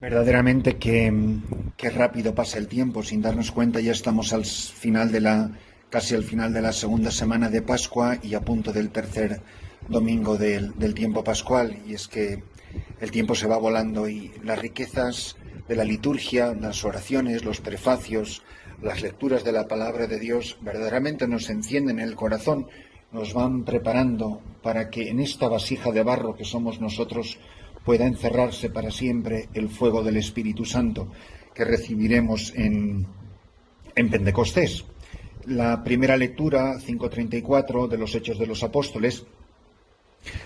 Verdaderamente que rápido pasa el tiempo, sin darnos cuenta ya estamos casi al final de la segunda semana de Pascua y a punto del tercer domingo del tiempo pascual. Y es que el tiempo se va volando y las riquezas de la liturgia, las oraciones, los prefacios, las lecturas de la palabra de Dios verdaderamente nos encienden el corazón, nos van preparando para que en esta vasija de barro que somos nosotros pueda encerrarse para siempre el fuego del Espíritu Santo que recibiremos en Pentecostés. La primera lectura, 5:34, de los Hechos de los Apóstoles,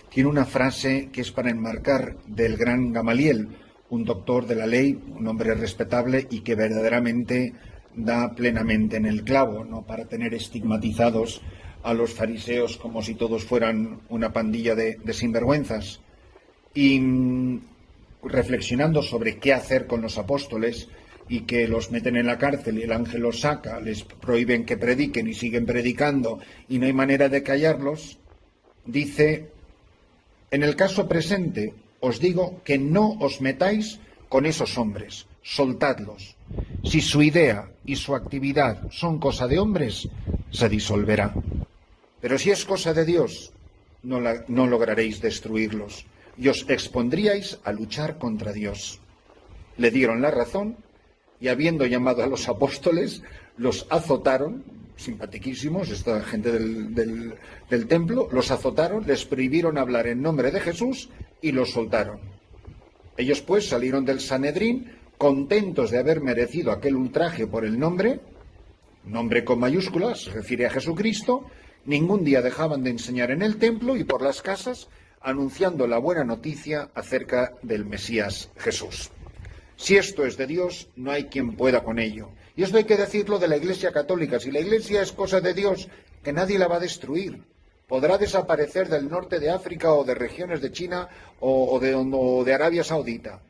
tiene una frase que es para enmarcar del gran Gamaliel, un doctor de la ley, un hombre respetable y que verdaderamente da plenamente en el clavo, no para tener estigmatizados a los fariseos como si todos fueran una pandilla de sinvergüenzas. Y reflexionando sobre qué hacer con los apóstoles y que los meten en la cárcel y el ángel los saca, les prohíben que prediquen y siguen predicando y no hay manera de callarlos, dice: en el caso presente os digo que no os metáis con esos hombres, soltadlos. Si su idea y su actividad son cosa de hombres, se disolverá. Pero si es cosa de Dios, no lograréis destruirlos y os expondríais a luchar contra Dios. Le dieron la razón y, habiendo llamado a los apóstoles, los azotaron, simpatiquísimos, esta gente del templo, los azotaron, les prohibieron hablar en nombre de Jesús y los soltaron. Ellos pues salieron del Sanedrín contentos de haber merecido aquel ultraje por el nombre con mayúsculas, se refiere a Jesucristo. Ningún día dejaban de enseñar en el templo y por las casas, anunciando la buena noticia acerca del Mesías Jesús. Si esto es de Dios, no hay quien pueda con ello. Y esto hay que decirlo de la Iglesia Católica. Si la Iglesia es cosa de Dios, que nadie la va a destruir. Podrá desaparecer del norte de África o de regiones de China o de Arabia Saudita.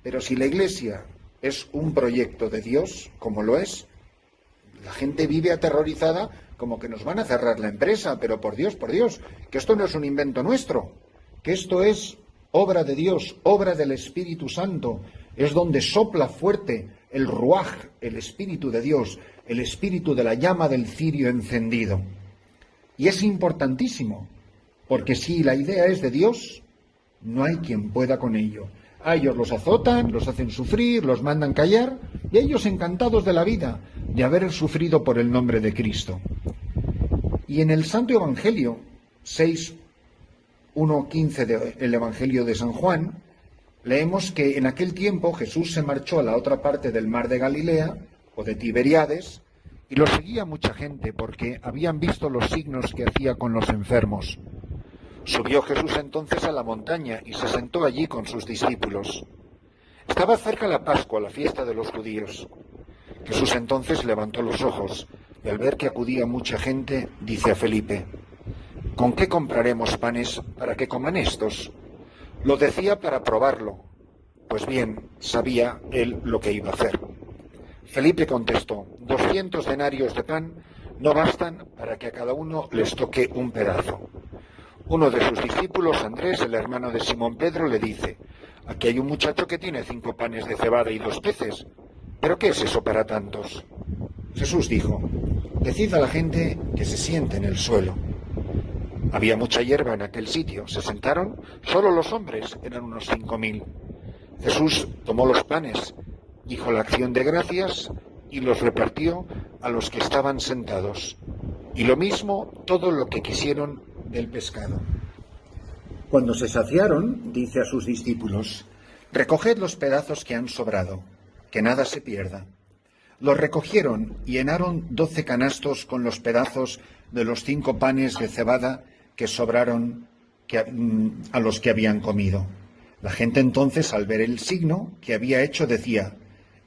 Pero si la Iglesia es un proyecto de Dios, como lo es, la gente vive aterrorizada como que nos van a cerrar la empresa. Pero por Dios, que esto no es un invento nuestro, que esto es obra de Dios, obra del Espíritu Santo. Es donde sopla fuerte el ruaj, el Espíritu de Dios, el espíritu de la llama del cirio encendido. Y es importantísimo, porque si la idea es de Dios, no hay quien pueda con ello. A ellos los azotan, los hacen sufrir, los mandan callar, y ellos encantados de la vida, de haber sufrido por el nombre de Cristo. Y en el Santo Evangelio 6:1-15 del Evangelio de San Juan, leemos que en aquel tiempo Jesús se marchó a la otra parte del mar de Galilea, o de Tiberíades, y lo seguía mucha gente porque habían visto los signos que hacía con los enfermos. Subió Jesús entonces a la montaña y se sentó allí con sus discípulos. Estaba cerca la Pascua, la fiesta de los judíos. Jesús entonces levantó los ojos y al ver que acudía mucha gente, dice a Felipe: ¿con qué compraremos panes para que coman estos? Lo decía para probarlo, pues bien sabía él lo que iba a hacer. Felipe contestó: 200 denarios de pan no bastan para que a cada uno les toque un pedazo. Uno de sus discípulos, Andrés, el hermano de Simón Pedro, le dice: aquí hay un muchacho que tiene 5 panes de cebada y 2 peces. ¿Pero qué es eso para tantos? Jesús dijo: decid a la gente que se siente en el suelo. Había mucha hierba en aquel sitio. Se sentaron, solo los hombres, eran unos 5000. Jesús tomó los panes, dijo la acción de gracias y los repartió a los que estaban sentados. Y lo mismo todo lo que quisieron del pescado. Cuando se saciaron, dice a sus discípulos: recoged los pedazos que han sobrado, que nada se pierda. Los recogieron y llenaron 12 canastos con los pedazos de los 5 panes de cebada que sobraron a los que habían comido. La gente entonces, al ver el signo que había hecho, decía: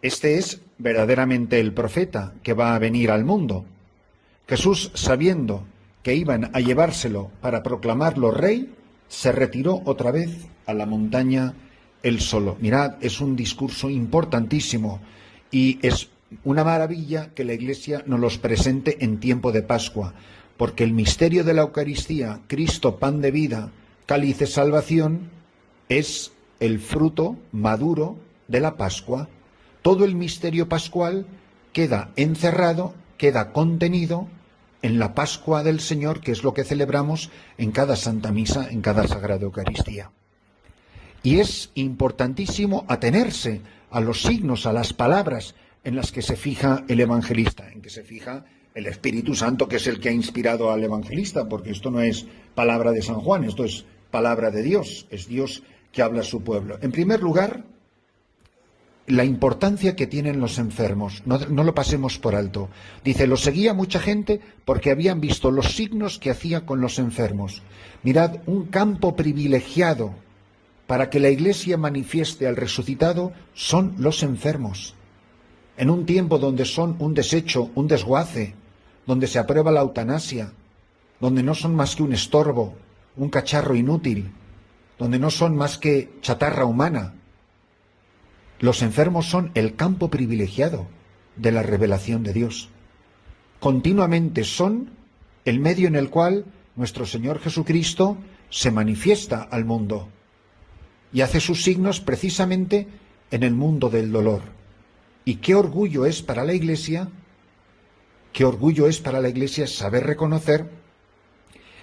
este es verdaderamente el profeta que va a venir al mundo. Jesús, sabiendo que iban a llevárselo para proclamarlo rey, se retiró otra vez a la montaña él solo. Mirad, es un discurso importantísimo y es una maravilla que la Iglesia nos los presente en tiempo de Pascua, porque el misterio de la Eucaristía, Cristo, pan de vida, cáliz de salvación, es el fruto maduro de la Pascua. Todo el misterio pascual queda encerrado, queda contenido en la Pascua del Señor, que es lo que celebramos en cada Santa Misa, en cada Sagrada Eucaristía. Y es importantísimo atenerse a los signos, a las palabras en las que se fija el evangelista, en que se fija el Espíritu Santo, que es el que ha inspirado al evangelista, porque esto no es palabra de San Juan, esto es palabra de Dios, es Dios que habla a su pueblo. En primer lugar, la importancia que tienen los enfermos, no lo pasemos por alto. Dice, lo seguía mucha gente porque habían visto los signos que hacía con los enfermos. Mirad, un campo privilegiado para que la Iglesia manifieste al resucitado son los enfermos. En un tiempo donde son un desecho, un desguace, donde se aprueba la eutanasia, donde no son más que un estorbo, un cacharro inútil, donde no son más que chatarra humana. Los enfermos son el campo privilegiado de la revelación de Dios. Continuamente son el medio en el cual nuestro Señor Jesucristo se manifiesta al mundo y hace sus signos precisamente en el mundo del dolor. Y qué orgullo es para la Iglesia, saber reconocer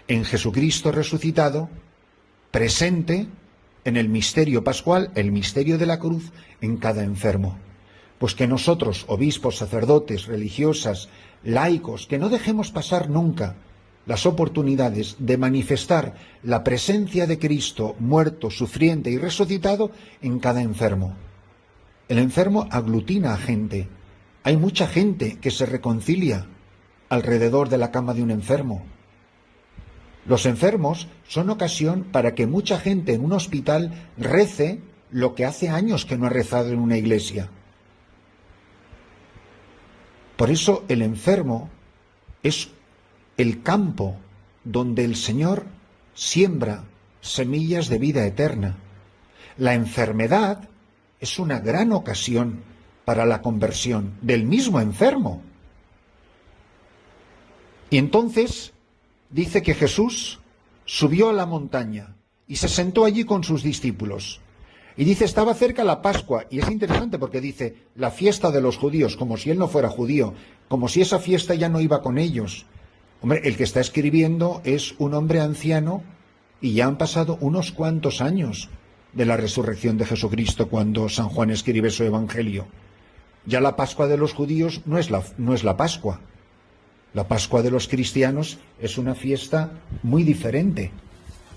en Jesucristo resucitado, presente en el misterio pascual, el misterio de la cruz, en cada enfermo. Pues que nosotros, obispos, sacerdotes, religiosas, laicos, que no dejemos pasar nunca las oportunidades de manifestar la presencia de Cristo muerto, sufriente y resucitado en cada enfermo. El enfermo aglutina a gente. Hay mucha gente que se reconcilia alrededor de la cama de un enfermo. Los enfermos son ocasión para que mucha gente en un hospital rece lo que hace años que no ha rezado en una iglesia. Por eso el enfermo es el campo donde el Señor siembra semillas de vida eterna. La enfermedad es una gran ocasión para la conversión del mismo enfermo. Y entonces dice que Jesús subió a la montaña y se sentó allí con sus discípulos. Y dice, estaba cerca la Pascua, y es interesante porque dice, la fiesta de los judíos, como si él no fuera judío, como si esa fiesta ya no iba con ellos. Hombre, el que está escribiendo es un hombre anciano y ya han pasado unos cuantos años de la resurrección de Jesucristo cuando San Juan escribe su Evangelio. Ya la Pascua de los judíos no es la Pascua. La Pascua de los cristianos es una fiesta muy diferente.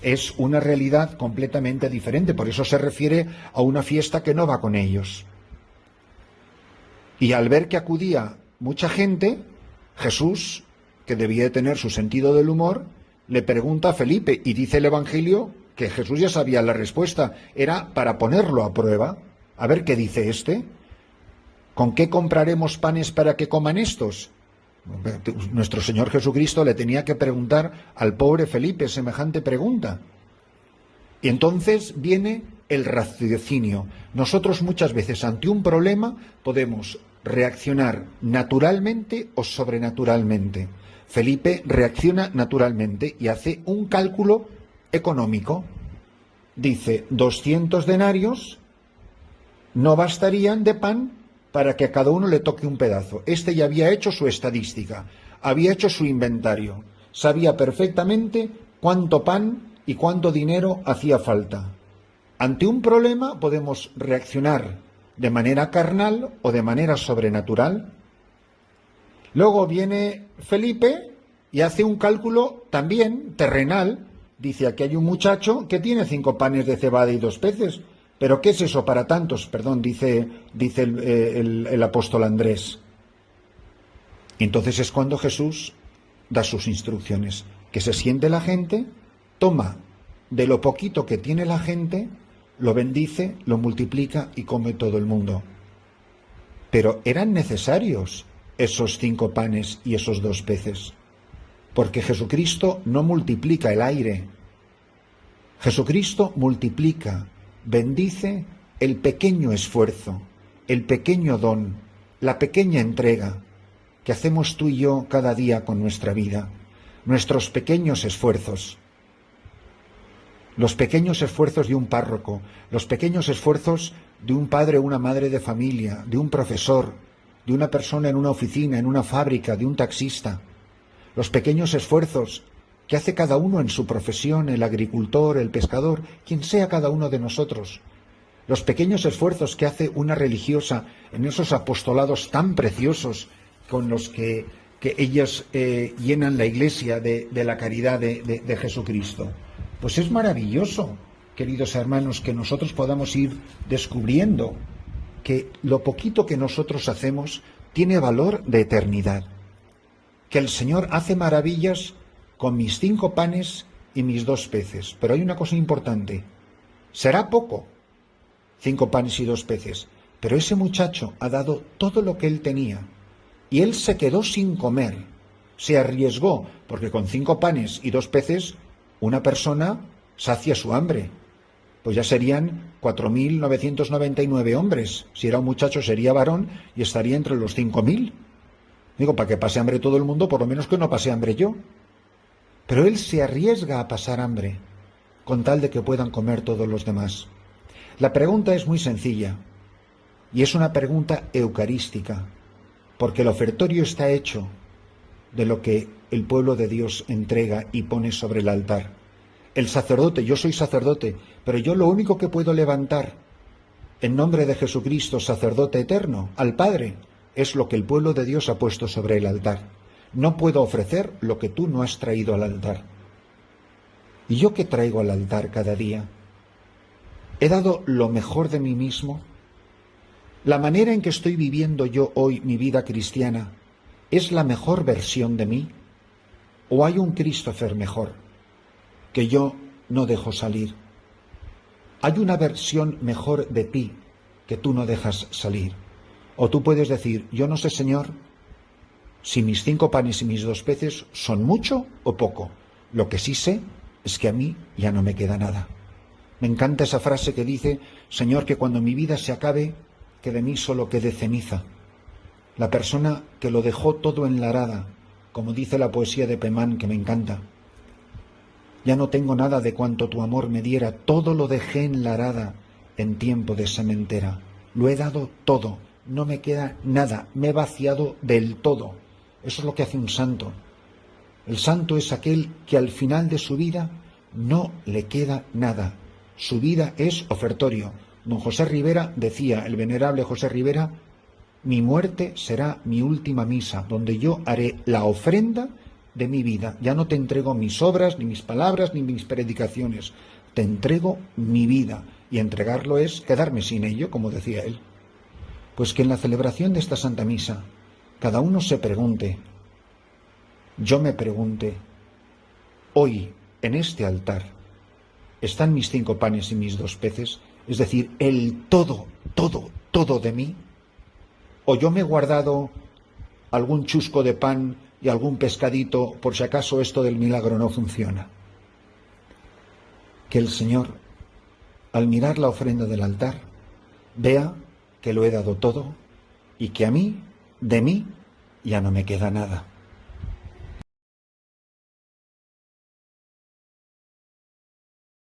Es una realidad completamente diferente, por eso se refiere a una fiesta que no va con ellos. Y al ver que acudía mucha gente, Jesús, que debía de tener su sentido del humor, le pregunta a Felipe, y dice el Evangelio que Jesús ya sabía la respuesta, era para ponerlo a prueba. A ver qué dice este. ¿Con qué compraremos panes para que coman estos? Nuestro Señor Jesucristo le tenía que preguntar al pobre Felipe semejante pregunta. Y entonces viene el raciocinio. Nosotros muchas veces ante un problema podemos reaccionar naturalmente o sobrenaturalmente. Felipe reacciona naturalmente y hace un cálculo económico. Dice, 200 denarios no bastarían de pan para que a cada uno le toque un pedazo. Este ya había hecho su estadística, había hecho su inventario, sabía perfectamente cuánto pan y cuánto dinero hacía falta. Ante un problema podemos reaccionar de manera carnal o de manera sobrenatural. Luego viene Felipe y hace un cálculo también terrenal. Dice, aquí hay un muchacho que tiene 5 panes de cebada y 2 peces. ¿Pero qué es eso para tantos? Perdón, dice el apóstol Andrés. Y entonces es cuando Jesús da sus instrucciones. Que se siente la gente, toma de lo poquito que tiene la gente, lo bendice, lo multiplica y come todo el mundo. Pero eran necesarios esos 5 panes y esos 2 peces. Porque Jesucristo no multiplica el aire. Jesucristo multiplica, bendice el pequeño esfuerzo, el pequeño don, la pequeña entrega que hacemos tú y yo cada día con nuestra vida, nuestros pequeños esfuerzos. los pequeños esfuerzos de un párroco, los pequeños esfuerzos de un padre o una madre de familia, de un profesor, de una persona en una oficina, en una fábrica, de un taxista, los pequeños esfuerzos que hace cada uno en su profesión, el agricultor, el pescador, quien sea cada uno de nosotros, los pequeños esfuerzos que hace una religiosa en esos apostolados tan preciosos con los que ellos llenan la iglesia de la caridad de Jesucristo. Pues es maravilloso, queridos hermanos, que nosotros podamos ir descubriendo que lo poquito que nosotros hacemos tiene valor de eternidad, que el Señor hace maravillas con mis 5 panes y mis 2 peces. Pero hay una cosa importante, será poco, 5 panes y 2 peces, pero ese muchacho ha dado todo lo que él tenía y él se quedó sin comer, se arriesgó, porque con 5 panes y 2 peces una persona sacia su hambre. Pues ya serían 4.999 hombres. Si era un muchacho sería varón y estaría entre los 5.000. Digo, para que pase hambre todo el mundo, por lo menos que no pase hambre yo. Pero él se arriesga a pasar hambre con tal de que puedan comer todos los demás. La pregunta es muy sencilla y es una pregunta eucarística, porque el ofertorio está hecho de lo que el pueblo de Dios entrega y pone sobre el altar. El sacerdote, yo soy sacerdote, pero yo lo único que puedo levantar en nombre de Jesucristo, sacerdote eterno, al Padre, es lo que el pueblo de Dios ha puesto sobre el altar. No puedo ofrecer lo que tú no has traído al altar. ¿Y yo qué traigo al altar cada día? ¿He dado lo mejor de mí mismo? ¿La manera en que estoy viviendo yo hoy mi vida cristiana es la mejor versión de mí? ¿O hay un Christopher mejor que yo no dejo salir? ¿Hay una versión mejor de ti que tú no dejas salir? O tú puedes decir, yo no sé, Señor, si mis 5 panes y mis 2 peces son mucho o poco. Lo que sí sé es que a mí ya no me queda nada. Me encanta esa frase que dice, Señor, que cuando mi vida se acabe, que de mí solo quede ceniza. La persona que lo dejó todo en la arada, como dice la poesía de Pemán, que me encanta. Ya no tengo nada de cuanto tu amor me diera, todo lo dejé en la arada en tiempo de sementera. Lo he dado todo, no me queda nada, me he vaciado del todo. Eso es lo que hace un santo. El santo es aquel que al final de su vida no le queda nada. Su vida es ofertorio. Don José Rivera decía, el venerable José Rivera, mi muerte será mi última misa, donde yo haré la ofrenda de mi vida. Ya no te entrego mis obras, ni mis palabras, ni mis predicaciones. Te entrego mi vida. Y entregarlo es quedarme sin ello, como decía él. Pues que en la celebración de esta Santa Misa, cada uno se pregunte, yo me pregunte, hoy, en este altar, ¿están mis 5 panes y mis 2 peces? Es decir, el todo, todo, todo de mí. ¿O yo me he guardado algún chusco de pan y algún pescadito por si acaso esto del milagro no funciona? Que el Señor, al mirar la ofrenda del altar, vea que lo he dado todo y que a mí, de mí, ya no me queda nada.